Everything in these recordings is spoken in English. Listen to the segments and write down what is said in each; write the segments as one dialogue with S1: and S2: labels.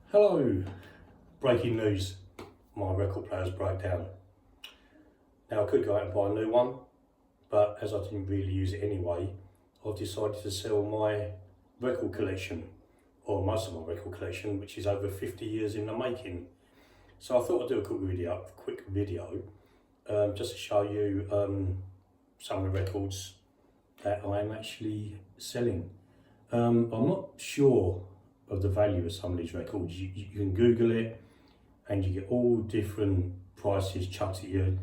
S1: Hello, breaking news, my record player's broke down. Now I could go out and buy a new one, but as I didn't really use it anyway, I've decided to sell my record collection, or most of my record collection, which is over 50 years in the making. So I thought I'd do a quick video, just to show you some of the records that I am actually selling. I'm not sure of the value of some of these records. You can Google it and you get all different prices chucked at you.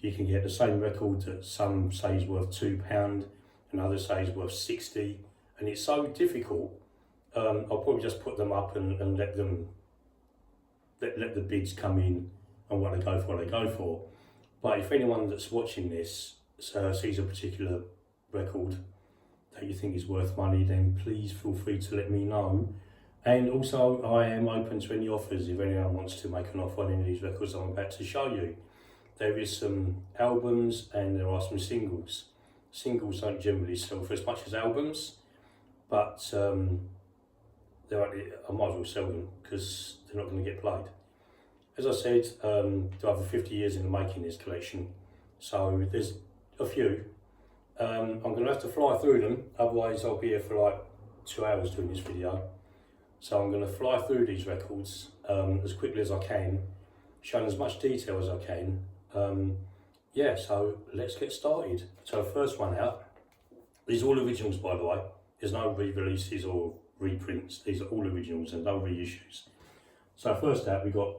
S1: You can get the same record that some say is worth £2 and others say is worth 60, and it's so difficult. I'll probably just put them up and let the bids come in and what they go for. But if anyone that's watching this sees a particular record that you think is worth money, then please feel free to let me know. And also, I am open to any offers if anyone wants to make an offer on any of these records I'm about to show you. There is some albums and there are some singles. Singles don't generally sell for as much as albums, but I might as well sell them because they're not going to get played. As I said, there are over 50 years in the making this collection, so there's a few. I'm going to have to fly through them, otherwise I'll be here for like 2 hours doing this video. So I'm going to fly through these records as quickly as I can, showing as much detail as I can. Yeah, so let's get started. So the first one out, these are all originals by the way. There's no re-releases or reprints. These are all originals and no reissues. So first out we got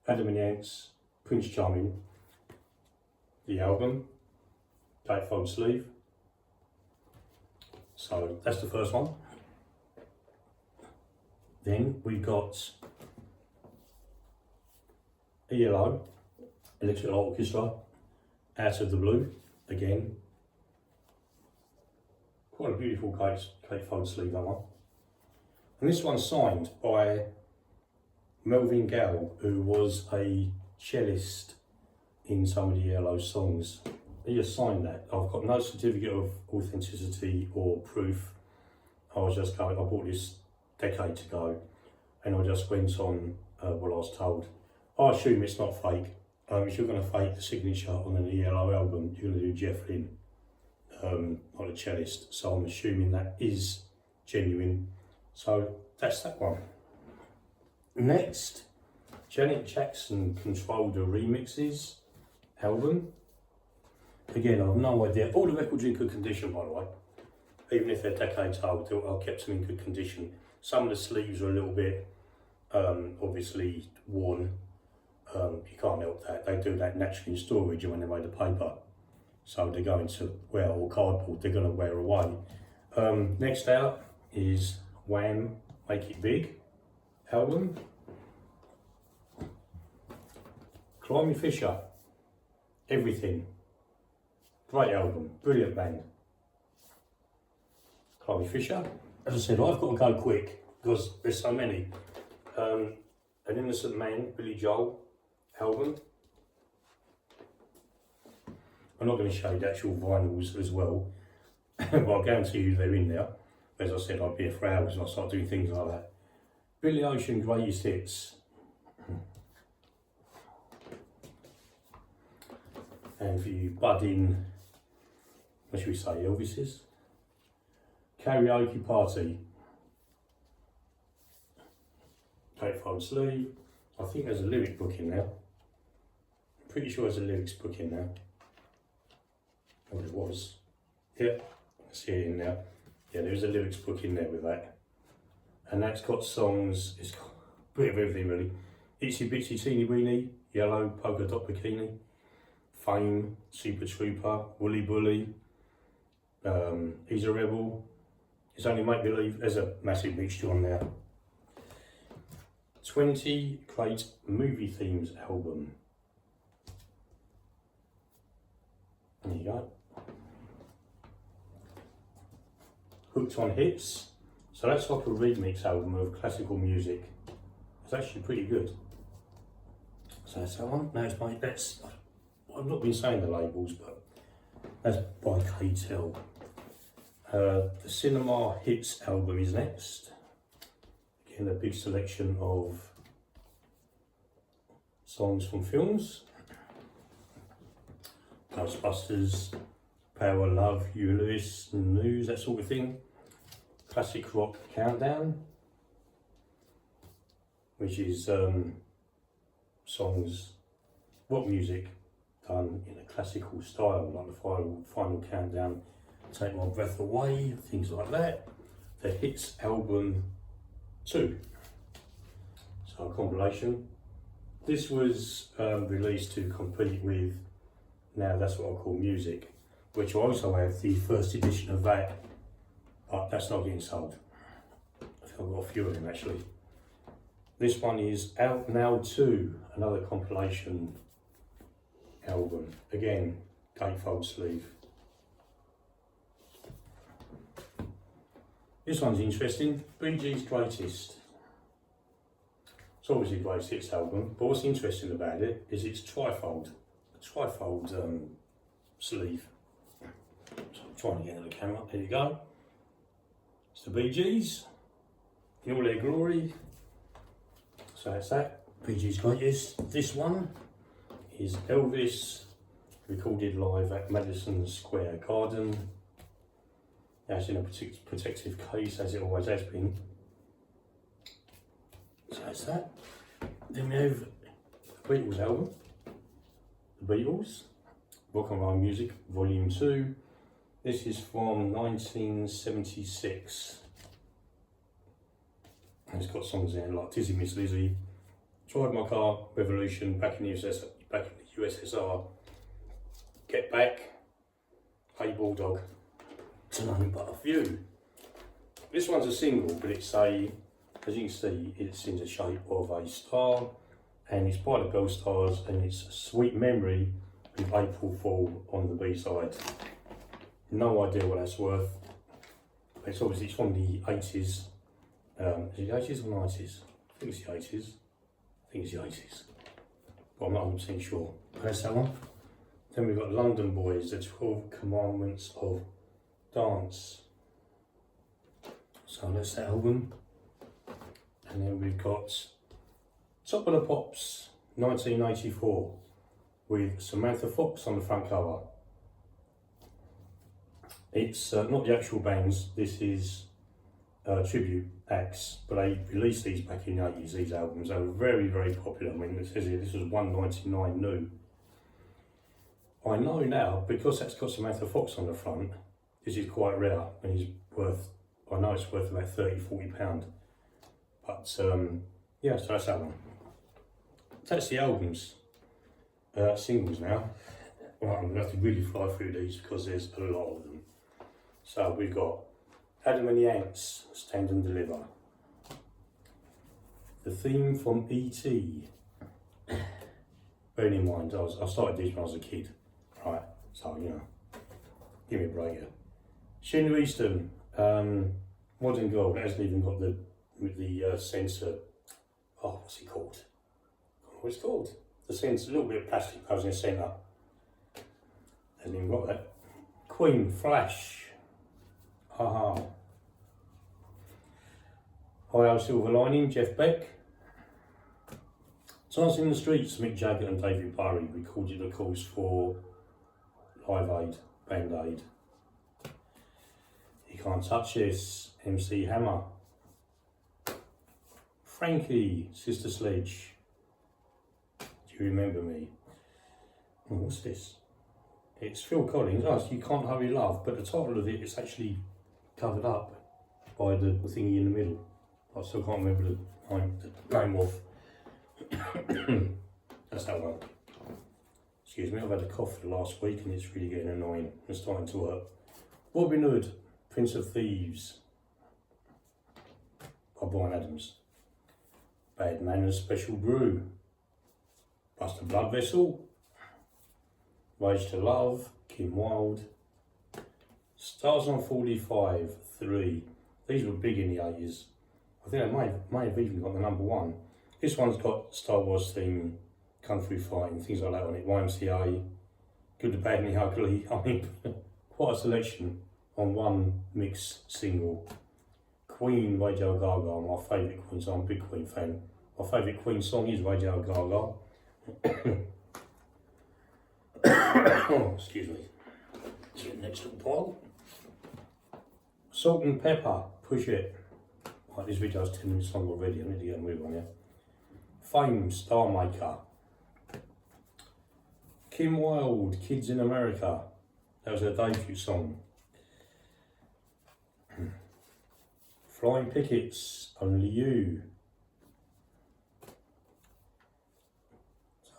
S1: Adam and the Ants, Prince Charming, the album, gatefold sleeve. So that's the first one. Then we've got ELO, Electric Light Orchestra, Out of the Blue, again. Quite a beautiful gatefold sleeve, that one. And this one's signed by Melvin Gale, who was a cellist in some of the ELO songs. He has signed that. I've got no certificate of authenticity or proof. I bought this decades ago, and I just went on what I was told. I assume it's not fake. If you're going to fake the signature on an ELO album, you're going to do Jeff Lynne, not a cellist. So I'm assuming that is genuine. So that's that one. Next, Janet Jackson Controlled the Remixes album. Again, I have no idea. All the records are in good condition, by the way. Even if they're decades old, I kept them in good condition. Some of the sleeves are a little bit obviously worn. You can't help that. They do that naturally in storage when they made the paper. So they're going to wear, or cardboard, they're going to wear away. Next out is Wham! Make It Big album. Climby Fisher, Everything. Great album, brilliant band. Climby Fisher. As I said, I've got to go quick because there's so many. An Innocent Man, Billy Joel album. I'm not going to show you the actual vinyls as well, but I'll guarantee you they're in there. As I said, I'll be here for hours and I'll start doing things like that. Billy Ocean Greatest Hits. And for you budding, what should we say, Elvises? Karaoke Party. Gatefold sleeve. I think there's a lyric book in there. I'm pretty sure there's a lyrics book in there. Oh, it was. Yep, I see it in there. Yeah, there's a lyrics book in there with that. And that's got songs, it's got a bit of everything really. Itsy Bitsy Teeny Weeny, Yellow, Polka Dot Bikini, Fame, Super Trooper, Woolly Bully, He's a Rebel, It's Only Make Believe. There's a massive mixture on there. 20 Great Movie Themes album. There you go. Hooked on Hits. So that's like a remix album of classical music. It's actually pretty good. So that's that one. Now it's I've not been saying the labels, but that's by K-Tel. The Cinema Hits album is next. Again, a big selection of songs from films. Ghostbusters, Power, Love, Huey Lewis, News, that sort of thing. Classic Rock Countdown, which is songs, rock music done in a classical style, like the final countdown, Take My Breath Away, things like that. The Hits Album 2, so a compilation. This was released to compete with Now That's What I Call Music, which I also have the first edition of that, but that's not getting sold. I think I've got a few of them actually. This one is Out Now 2, another compilation album. Again, gatefold sleeve. This one's interesting, Bee Gees' Greatest. It's obviously a greatest hits album, but what's interesting about it is it's trifold, a trifold sleeve. So I'm trying to get into the camera, there you go. It's the Bee Gees, in all their glory. So that's that, Bee Gees' Greatest. This one is Elvis, recorded live at Madison Square Garden. That's in a protective case, as it always has been. So that's that. Then we have the Beatles album, The Beatles, Rock and Roll Music, Volume 2. This is from 1976. And it's got songs in it like Dizzy Miss Lizzie, Drive My Car, Revolution, Back in the USSR, Get Back, Hey Bulldog, to name but a few. This one's a single, but it's a, as you can see, it's in the shape of a star, and it's by the Bell Stars, and it's Sweet Memory with April Fool on the B-side. No idea what that's worth. It's obviously from the 80s. Is it 80s or 90s? I think it's the 80s. I think it's the 80s. But I'm not 100% sure. That's that one. Then we've got London Boys, the 12 Commandments of Dance. So that's that album. And then we've got Top of the Pops, 1984, with Samantha Fox on the front cover. It's not the actual bands, this is tribute acts, but they released these back in the 80s, these albums. They were very, very popular. I mean, it says here this was $1.99 new. I know now, because that's got Samantha Fox on the front, this is quite rare, and it's worth, I know it's worth about £30–40. But yeah, so that's that one. That's the albums. Singles now. Right, I'm going to have to really fly through these because there's a lot of them. So we've got Adam and the Ants, Stand and Deliver. The theme from E.T. Bearing in mind, I started these when I was a kid, right? So, you know, give me a break here. Schindler Easton, Modern Gold, it hasn't even got the sensor. Oh, what's it called? I don't know what it's called. The sensor, a little bit of plastic goes in the centre. Hasn't even got that. Queen, Flash. Haha. Hi-Ho Silver Lining, Jeff Beck. Dancing in the Streets, Mick Jagger and David Bowie, recorded of course for Live Aid, Band Aid. You Can't Touch This, MC Hammer. Frankie, Sister Sledge. Do you remember me? Oh, what's this? It's Phil Collins. Oh, it's You Can't Hurry Love, but the title of it is actually covered up by the thingy in the middle. I still can't remember the name of. That's that one. Excuse me, I've had a cough for the last week and it's really getting annoying. It's starting to work. Robin Hood, Prince of Thieves by Bryan Adams. Bad Manners Special Brew. Bust a Blood Vessel. Rage to Love, Kim Wilde. Stars on 45, 3. These were big in the 80s. I think I may have even got the #1. This one's got Star Wars theme, Kung Fu fighting, things like that on it. YMCA, Good, the Bad and the Ugly. I mean, quite a selection on one mix single. Queen, Radio Gaga, my favourite Queen song. I'm a big Queen fan. My favourite Queen song is Radio Gaga. Oh, excuse me. Let's get the next little pile. Salt and Pepper, Push It. Right, this video's 10 minutes long already. I need to get a move on here. Fame, Star Maker. Kim Wilde, Kids in America. That was her debut song. Flying Pickets, Only You.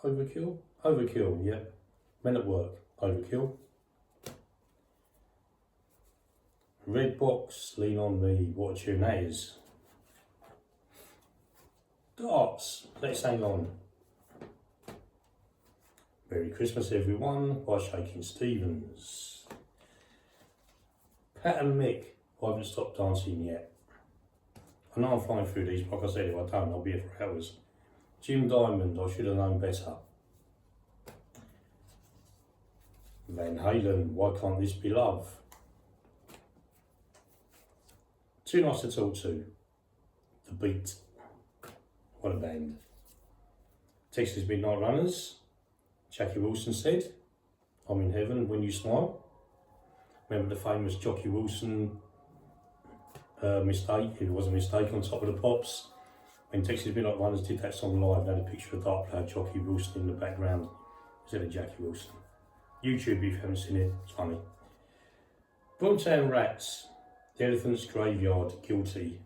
S1: Overkill? Overkill, yeah. Men at Work, Overkill. Red Box, Lean On Me, what a tune that is. Darts, Let's Hang On. Merry Christmas Everyone by Shakin' Stevens. Pat and Mick, I haven't stopped dancing yet. I know I'm flying through these, but like I said, if I don't, I'll be here for hours. Jim Diamond, I should have known better. Van Halen, Why Can't This Be Love? Too Nice to Talk To. The Beat. What a band. Texas Midnight Runners. Jackie Wilson said, I'm in heaven when you smile. Remember the famous Jockey Wilson mistake? It was a mistake on Top of the Pops. When Texas Midnight Runners did that song live, they had a picture of Dark Cloud Jockey Wilson in the background instead of Jackie Wilson. YouTube if you haven't seen it, it's funny. Boomtown Rats, The Elephant's Graveyard, Guilty.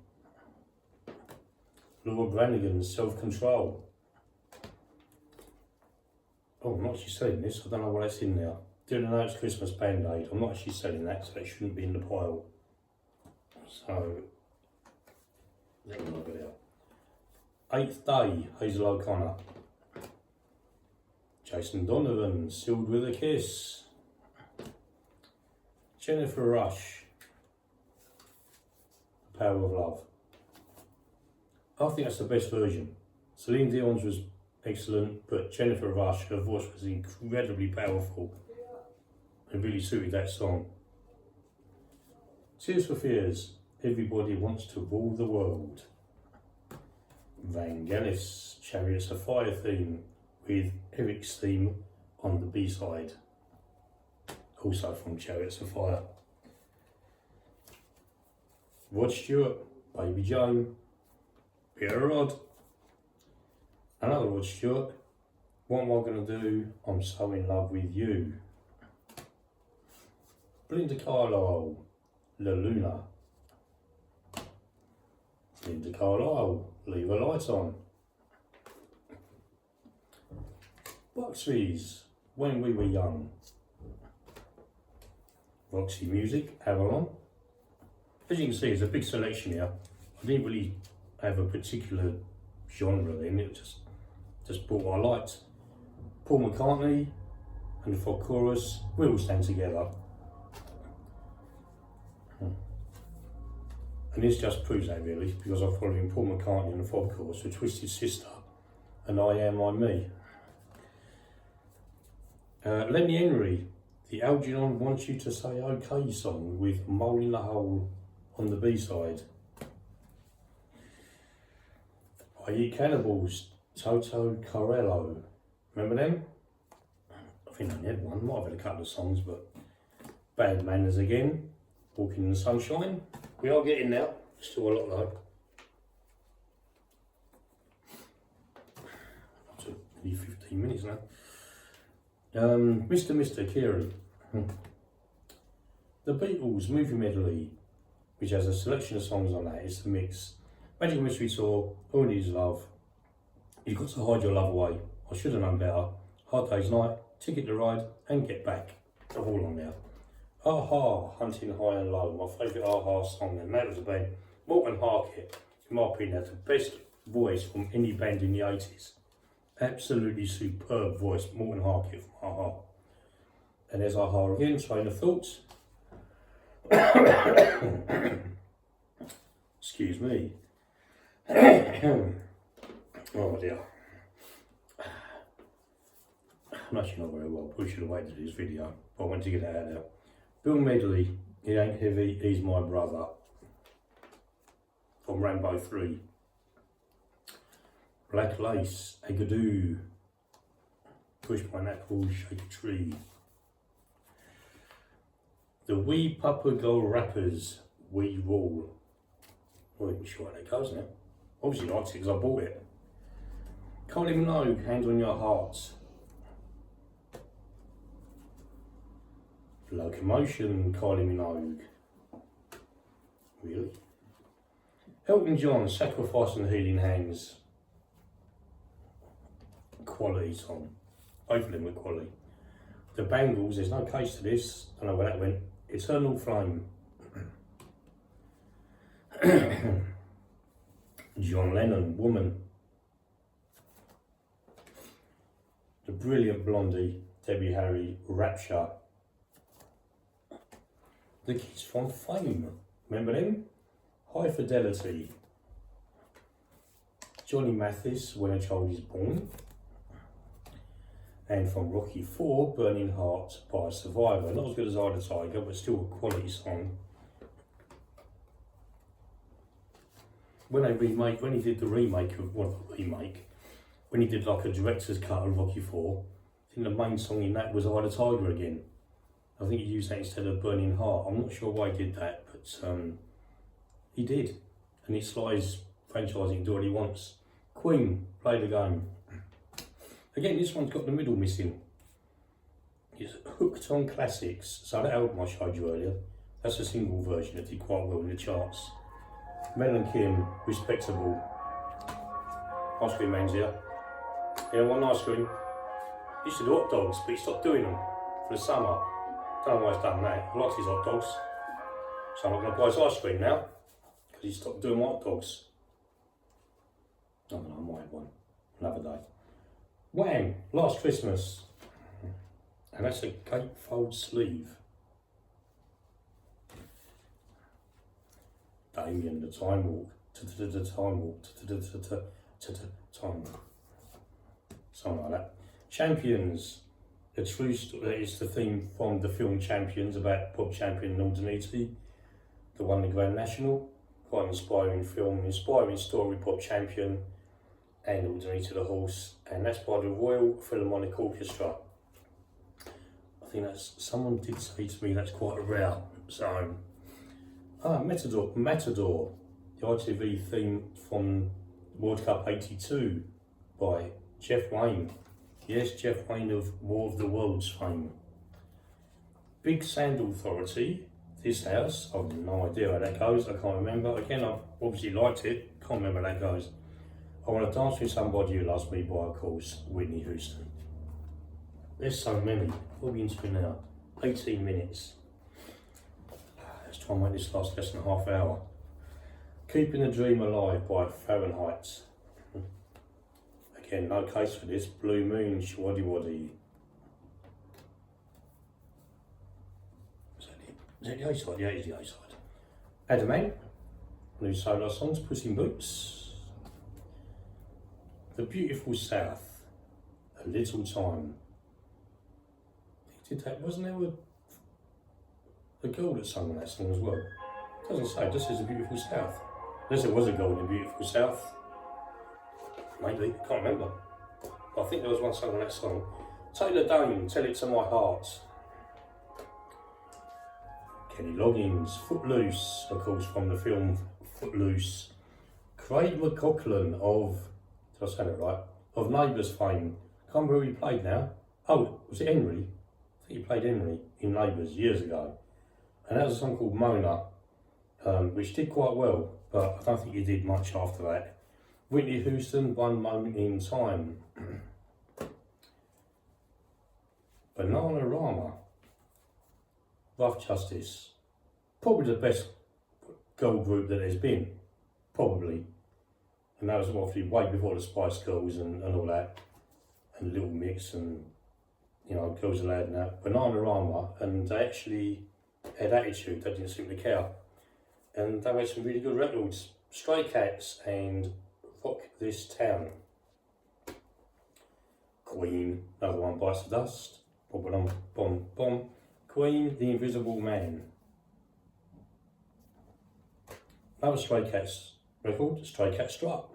S1: Laura Branigan's Self-Control. Oh, I'm not actually selling this, I don't know what that's in there. Doing a Notes Christmas Band-Aid, I'm not actually selling that, so that shouldn't be in the pile. So, let me look it out. Eighth Day, Hazel O'Connor. Jason Donovan, Sealed with a Kiss. Jennifer Rush, The Power of Love. I think that's the best version. Celine Dion's was excellent, but Jennifer Rush, her voice was incredibly powerful and really suited that song. Tears for Fears, Everybody Wants to Rule the World. Vangelis, Chariots of Fire theme, with Eric's theme on the B-side, also from Chariots of Fire. Rod Stewart, Baby Jane. Peter Rod, another Rod Stewart, What Am I Gonna Do? I'm So In Love With You. Belinda Carlisle, La Luna. Belinda Carlisle, Leave a Light On. Buxby's, When We Were Young. Roxy Music, Avalon. As you can see, there's a big selection here. I didn't really have a particular genre then, it just brought what I liked. Paul McCartney and the Frog Chorus, We All Stand Together. And this just proves that really, because I'm following Paul McCartney and the Frog Chorus, The Twisted Sister, and I Am, I'm Me. Lenny Henry, the Algernon Wants You to Say OK song with Mole in the Hole on the B-side. I Eat Cannibals, Toto Corello. Remember them? I think I only had one, might have had a couple of songs, but Bad Manners again, Walking in the Sunshine. We are getting there, still a lot though. Up to nearly 15 minutes now. Mr. Kiri. The Beatles movie medley, which has a selection of songs on that. It's a mix. Magic Mystery Tour, All I Need Is Love, You've Got to Hide Your Love Away, I Should Have Known Better, Hard Day's Night, Ticket to Ride, and Get Back. They're all on there. Aha, Hunting High and Low, my favourite Aha song, and that was the band. Morton Harkett, in my opinion, had the best voice from any band in the 80s. Absolutely superb voice, Morton Harkett from Aha. And there's Aha again, Train of Thoughts. Excuse me. Oh dear. I'm actually not very well, probably should have waited for this video, but I went to get it out there. Bill Medley, It Ain't Heavy, He's My Brother. from Rambo 3. Black Lace, Agadoo, Push Pineapple, Shake a Tree. The Wee Papa Go Rappers, We Rule. I'm not even sure how that goes now. Obviously likes it because I bought it. Kylie Minogue, Hand on Your Hearts. Locomotion, Kylie Minogue. Really? Elton John, Sacrifice and Healing Hands. Quality song. Both of them were quality. The Bangles, there's no case to this. I don't know where that went. Eternal Flame. John Lennon, Woman. The Brilliant Blondie, Debbie Harry, Rapture. The Kids from Fame, remember them? High Fidelity. Johnny Mathis, When a Child is Born. And from Rocky IV, Burning Heart by Survivor. Not as good as Eye of the Tiger, but still a quality song. When he did the remake of, when he did like a director's cut of Rocky IV, I think the main song in that was Eye of the Tiger again. I think he used that instead of Burning Heart. I'm not sure why he did that, but he did. And it's Sly's franchising, do what he wants. Queen, Play the Game. Again, this one's got the middle missing. It's Hooked on Classics. So that album I showed you earlier, that's a single version that did quite well in the charts. Mel and Kim, Respectable. Ice cream man's here. You know, one ice cream. He used to do hot dogs, but he stopped doing them for the summer. Don't know why he's done that. He likes his hot dogs. So I'm not going to buy his ice cream now, because he stopped doing hot dogs. I don't know, I might have one another day. Wham! Last Christmas. And that's a gatefold sleeve. Damien, The Time Walk. Time Walk. Time Walk. Something like that. Champions. The true story is the theme from the film Champions about Bob Champion and Aldeniti, the won the Grand National. Quite an inspiring film, inspiring story, Bob Champion and Aldeniti the horse, and that's by the Royal Philharmonic Orchestra. I think that's, someone did say to me that's quite rare. So, Matador, the ITV theme from World Cup '82 by Jeff Wayne. Yes, Jeff Wayne of War of the Worlds fame. Big Sand Authority, This House, I've no idea how that goes, I can't remember. Again, I've obviously liked it, can't remember how that goes. I Want to Dance With Somebody Who Loves Me by, of course, Whitney Houston. There's so many. What are we into now? 18 minutes. Let's try and make this last less than a half hour. Keeping the Dream Alive by Fahrenheit. Again, no case for this. Blue Moon, Shwaddy Waddy. Is that the A-side? Yeah, it is the A-side. Adam Ant, new solo songs, Puss in Boots. The Beautiful South, A Little Time. He did that, wasn't there a girl that sung that song as well? It doesn't say, it just says The Beautiful South. Unless there was a girl in The Beautiful South. Maybe, I can't remember. But I think there was one song on that song. Taylor Dane, Tell It To My Heart. Kenny Loggins, Footloose, of course, from the film Footloose. Craig McLachlan of, did I say that right? Of Neighbours fame. Can't remember who he played now. Oh, was it Henry? I think he played Henry in Neighbours years ago. And that was a song called Mona, which did quite well, but I don't think he did much after that. Whitney Houston, One Moment in Time. Bananarama, Rough Justice. Probably the best girl group that there's been, probably. And that was obviously way before the Spice Girls and all that, and Little Mix and, you know, Girls Aloud and that. Bananarama, and they actually had attitude, they didn't seem to care. And they made some really good records. Stray Cats and Rock This Town. Queen, another one, Bites the Dust. Bom, bom, bom, bom. Queen, The Invisible Man. Another Stray Cats record, Stray Cat Strut.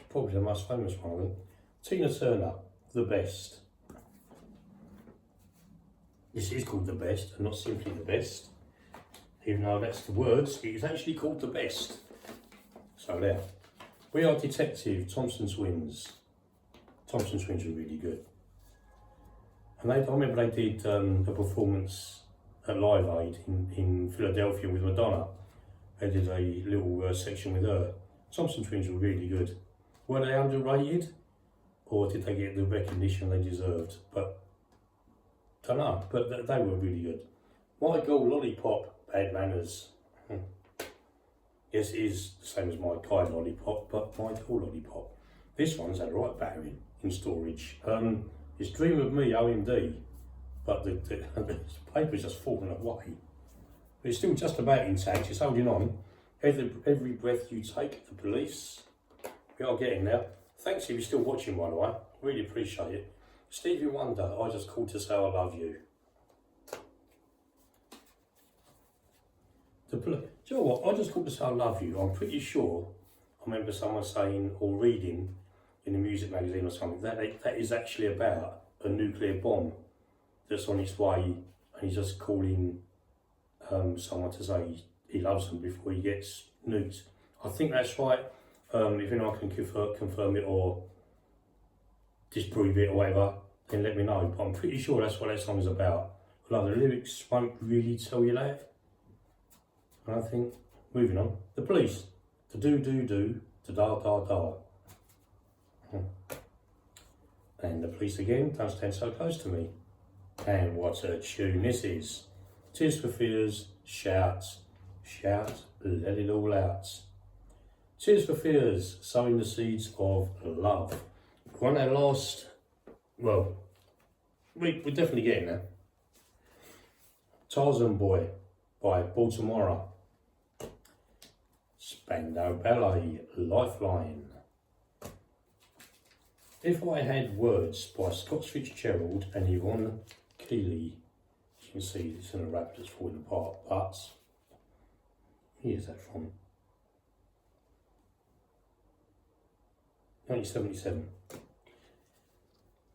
S1: Probably the most famous one, I think. Tina Turner, The Best. This is called The Best and not simply The Best. Even though that's the words, it is actually called The Best. So there. We Are Detective, Thompson Twins. Thompson Twins were really good. And I remember they did a performance at Live Aid in Philadelphia with Madonna. They did a little section with her. Thompson Twins were really good. Were they underrated? Or did they get the recognition they deserved? But, don't know, but they were really good. My Girl Lollipop, Bad Manners. Yes, it is the same as My Guy Lollipop, but My Girl Lollipop. This one's had a right battering in storage. It's Dream of Me, OMD, but the paper's just fallen away. But it's still just about intact, it's holding on. Every breath you take, The Police. We are getting there. Thanks if you're still watching, by the way. Really appreciate it. Stevie Wonder, I Just Called to Say I Love You. Do you know what? I Just Called to Say I Love You. I'm pretty sure I remember someone saying or reading in a music magazine or something that is actually about a nuclear bomb that's on its way, and he's just calling someone to say he loves them before he gets nuked. I think that's right. If anyone can confirm it or disprove it or whatever, then let me know. But I'm pretty sure that's what that song is about. Although the lyrics won't really tell you that. And I think, moving on, The Police. To do, to da da da. And The Police again, Don't Stand So Close to Me. And what a tune this is. Tears for Fears, shout, shout, let it all out. Tears for Fears, sowing the seeds of love. We're on our last, well, we're definitely getting there. Tarzan Boy by Baltimora. Spandau Ballet, Lifeline. If I Had Words by Scott Fitzgerald and Yvonne Keeley. As you can see, it's in a rap that's falling apart, but here's that from 1977.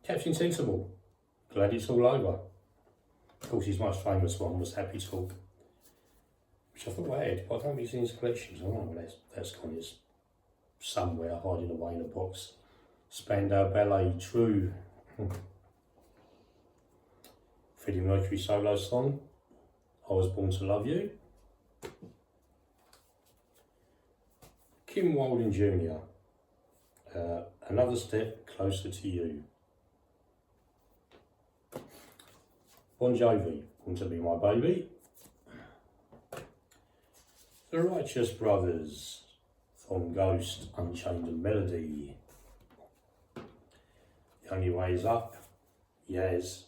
S1: Captain Sensible, Glad It's All Over. Of course, his most famous one was Happy Talk, which I thought I had, but I don't think it's in his collections. I don't know where that's gone. It's somewhere hiding away in a box. Spandau Ballet, True. Freddie Mercury solo song, I Was Born to Love You. Kim Wilde Jr., Another Step Closer to You. Bon Jovi, Want to Be My Baby. The Righteous Brothers, from Ghost, Unchained Melody. The Only Way Is Up, Yaz.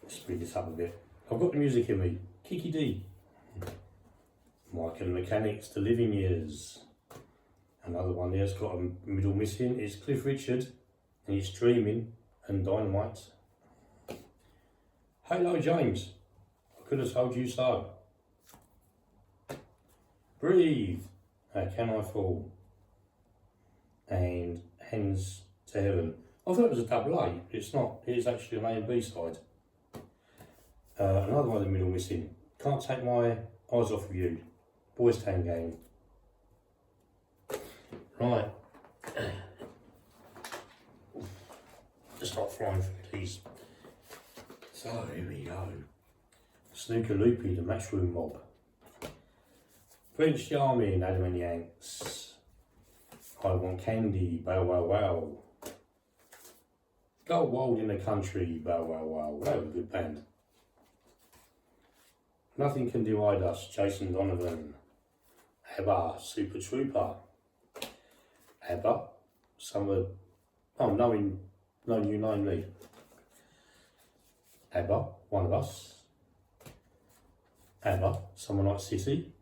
S1: Let's speed this up a bit. I've got the music in me. Kiki D. Mike and Mechanics, The Living Years. Another one there's got a middle missing. It's Cliff Richard, and it's Dreaming and Dynamite. Halo James, I Could Have Told You So. Breathe, How Can I Fall? And Hands to Heaven. I thought it was a double A, but it's not. It is actually an A and B side. Another one in the middle missing. Can't Take My Eyes Off of You. Boys Town Game. Right. Just start flying through these. So here we go. Snooker Loopy, The Matchroom Mob. French Army, Adam and Yanks. I Want Candy, Bow Wow Wow. Go Wild in the Country, Bow Wow Wow. That was a good band. Nothing Can Divide Us, Jason Donovan. ABBA, Super Trooper. ABBA, Summer, Knowing You Know Me. ABBA, One of Us. ABBA, Summer Night City.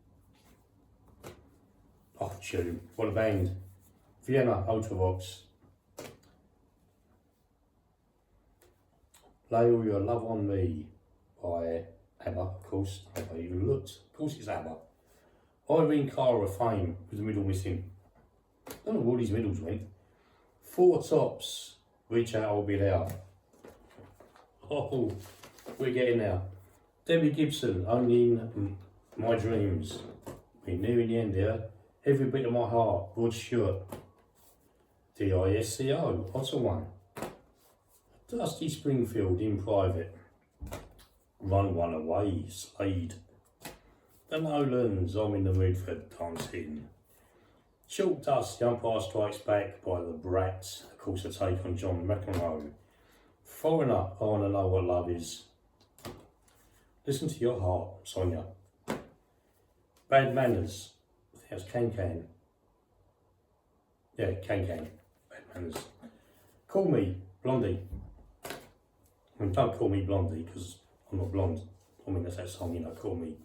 S1: Oh, tune, what a band. Vienna, Ultravox. Lay All Your Love on Me by ABBA, of course. I haven't even looked. Of course it's ABBA. Irene Cara of Fame with the middle missing. I don't know where all these middles went. Four Tops, Reach Out, I'll Be There. Oh, we're getting there. Debbie Gibson, Only in My Dreams. We're nearing the end here. Every Bit of My Heart, Rod Stewart. DISCO, Otter One. Dusty Springfield, In Private. Run One Away, Slade. The Nolans, I'm in the Mood for Dancing. Chalk Dust, The Umpire Strikes Back by the Brats, of course a take on John McEnroe. Foreigner, I Wanna Know What Love Is. Listen to Your Heart, Sonia. Bad Manners, I think that's Can. Yeah, Can. Bad Manners. Call Me, Blondie. I mean, don't call me Blondie because I'm not blonde. I mean, that's that song, you know, Call Me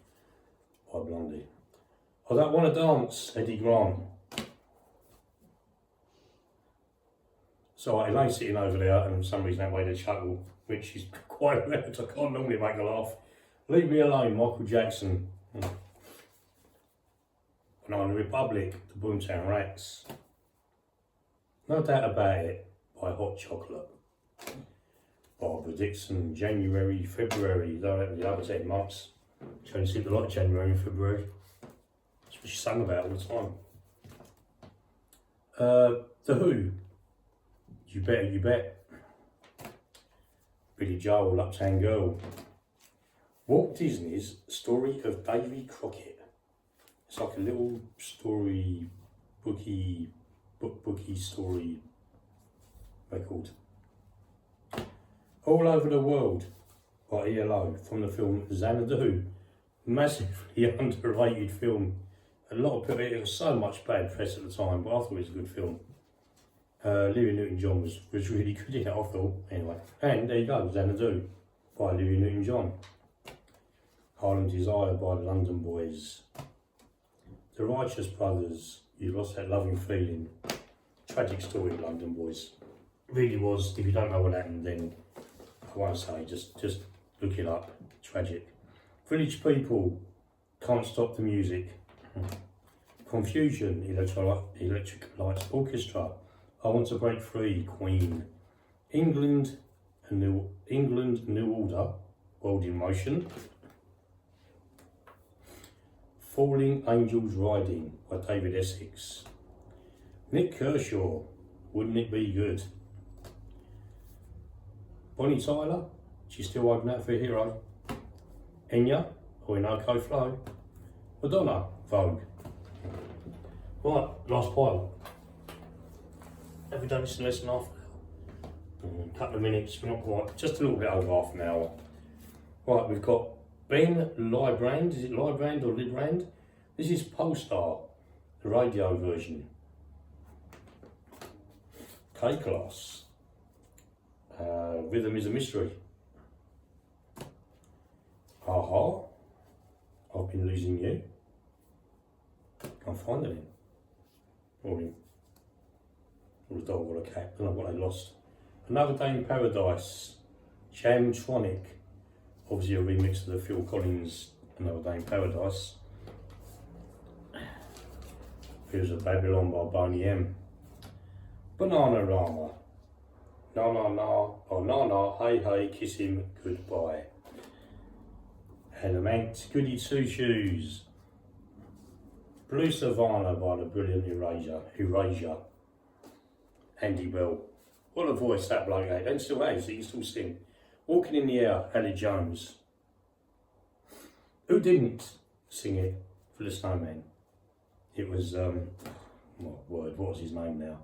S1: by Blondie. I Don't Wanna Dance, Eddie Grant. So Elaine's sitting over there and for some reason that way they chuckle, which is quite rare. I can't normally make her laugh. Leave Me Alone, Michael Jackson. Banana Republic, the Boomtown Rats. No Doubt About It by Hot Chocolate. Barbara Dixon, January, February, though that was the other 10 months. She only seemed a lot of January and February. That's what she sang about all the time. The Who, You Better You Bet. Billy Joel, Uptown Girl. Walt Disney's Story of Davy Crockett. It's like a little story, booky story record. All Over the World by ELO from the film Xanadu. Massively underrated film. A lot of people, it was so much bad press at the time, but I thought it was a good film. Olivia Newton-John was really good in it, I thought, anyway. And there you go, Xanadu by Olivia Newton-John. Harlem Desire by the London Boys. The Righteous Brothers, You Lost That Loving Feeling. Tragic story of London Boys. It really was. If you don't know what happened, then I won't say, just look it up. Tragic. Village People, Can't Stop the Music. Confusion, Electric Lights Orchestra. I Want to Break Free, Queen. England, New Order, World in Motion. Falling Angels Riding by David Essex. Nick Kershaw, Wouldn't It Be Good? Bonnie Tyler, She's Still Holding Out for a Hero. Enya, Orinoco Flow. Madonna, Vogue. Right, last pile. Have we done this in less than half an hour? A couple of minutes, we're not quite, just a little bit over half an hour. Right, we've got Ben Librand, is it Librand or Librand? This is Polestar, the radio version. K-Class, Rhythm is a Mystery. Aha, I've Been Losing You. Can't find it. Or a dog or a cat, I don't know what they lost. Another Day in Paradise, Jamtronic. Obviously a remix of the Phil Collins Another Day in Paradise. Fears of Babylon by Boney M. Bananarama. Na na na, oh na na, hey hey, kiss him goodbye. Element, Goody Two Shoes. Blue Savannah by the brilliant Erasure. Andy Bell. What a voice that bloke had, and still has, he can still sing. Walking in the Air, Ellie Jones. Who didn't sing it for the Snowman? It was, what was his name now?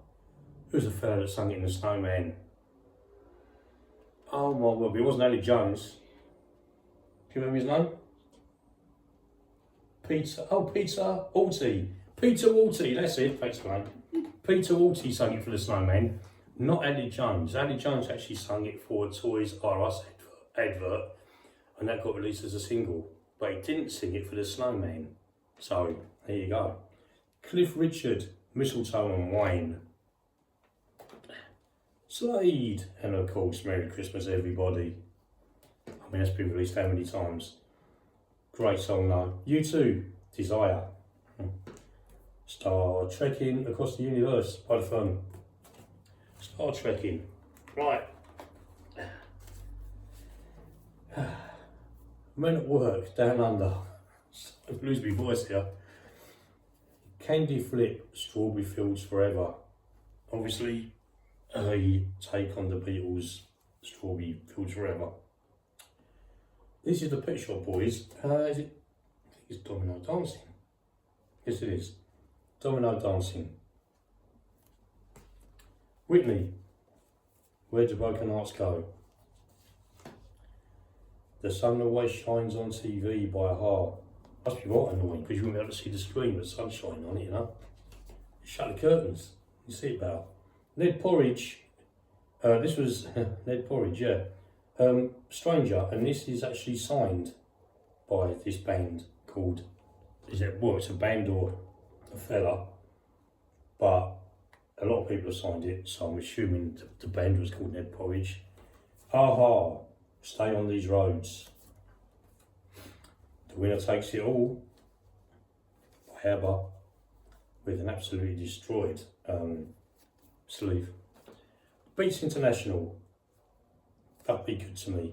S1: Who was the fella that sung it in the Snowman? Oh my word, it wasn't Ellie Jones. Do you remember his name? Peter Alty. Peter Alty, that's it, thanks mate. Peter Alty sang it for the Snowman, not Ellie Jones. Ellie Jones actually sung it for a Toys R Us advert, and that got released as a single, but he didn't sing it for the Snowman. So, there you go. Cliff Richard, Mistletoe and Wayne. Slade, and of course, Merry Christmas Everybody. I mean, that's been released how many times? Great song though. U2, Desire. Star Trekking Across the Universe by the firm. Star Trekking. Right. Men at Work Down Under. I lose my voice here. Candy Flip Strawberry Fields Forever. Obviously, a take on the Beatles' Strawberry Fields Forever. This is the Pet Shop Boys. Is it? I think it's Domino Dancing. Yes, it is. Domino Dancing. Whitney. Where do broken hearts go? The sun always shines on TV by a heart. Must be right annoying because you won't be able to see the screen with sunshine on it, you know. Shut the curtains. You see it better. Ned Porridge. This was Ned Porridge, yeah. Stranger, and this is actually signed by this band called, it's a band or a fella, but a lot of people have signed it, so I'm assuming the band was called Ned Porridge. Aha, Stay on These Roads. The Winner Takes It All by ABBA with an absolutely destroyed sleeve. Beats International, that'd be good to me.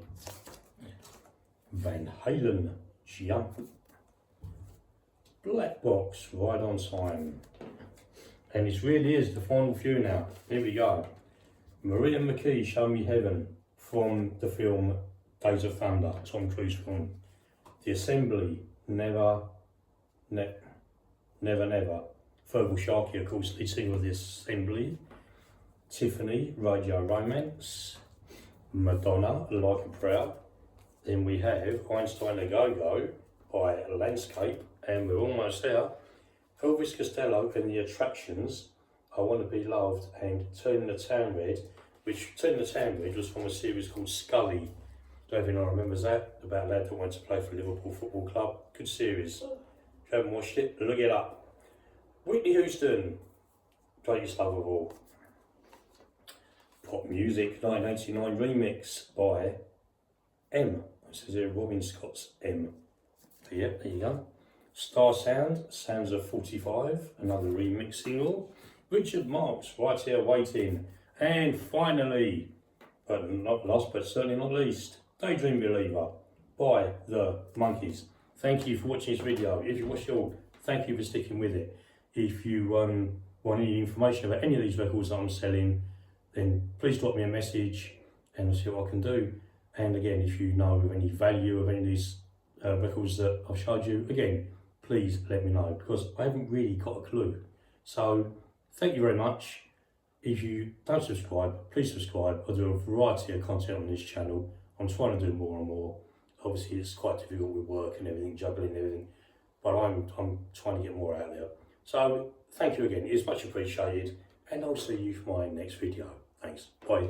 S1: Van Halen, Jump. Black Box, Right on Time. And this really is the final few now. Here we go. Maria McKee, Show Me Heaven, from the film Days of Thunder, Tom Cruise film. The Assembly, Never. Fergal Sharkey, of course, lead singer of The Assembly. Tiffany, Radio Romance. Madonna, Like a Prayer. Then we have Einstein A Go-Go by Landscape, and we're almost there. Elvis Costello and the Attractions, I Want to Be Loved, and Turning the Town Red, which Turning the Town Red was from a series called Scully. Don't even know remembers that, about a lad that went to play for Liverpool Football Club. Good series. If you haven't watched it, look it up. Whitney Houston, Greatest Love of All. Pop Music 1989 remix by M. This is here, Robin Scott's M. So yeah, there you go. Star Sound, Sounds of 45, another remix single. Richard Marx, Right Here Waiting. And finally, but not last but certainly not least, Daydream Believer by the Monkees. Thank you for watching this video. If you watched it all, thank you for sticking with it. If you want any information about any of these records that I'm selling, then please drop me a message and I'll see what I can do. And again, if you know of any value of any of these records that I've showed you, again, please let me know, because I haven't really got a clue. So thank you very much. If you don't subscribe, please subscribe. I do a variety of content on this channel. I'm trying to do more and more. Obviously it's quite difficult with work and everything, juggling everything, but I'm trying to get more out there. So thank you again, it's much appreciated, and I'll see you for my next video. Thanks, bye.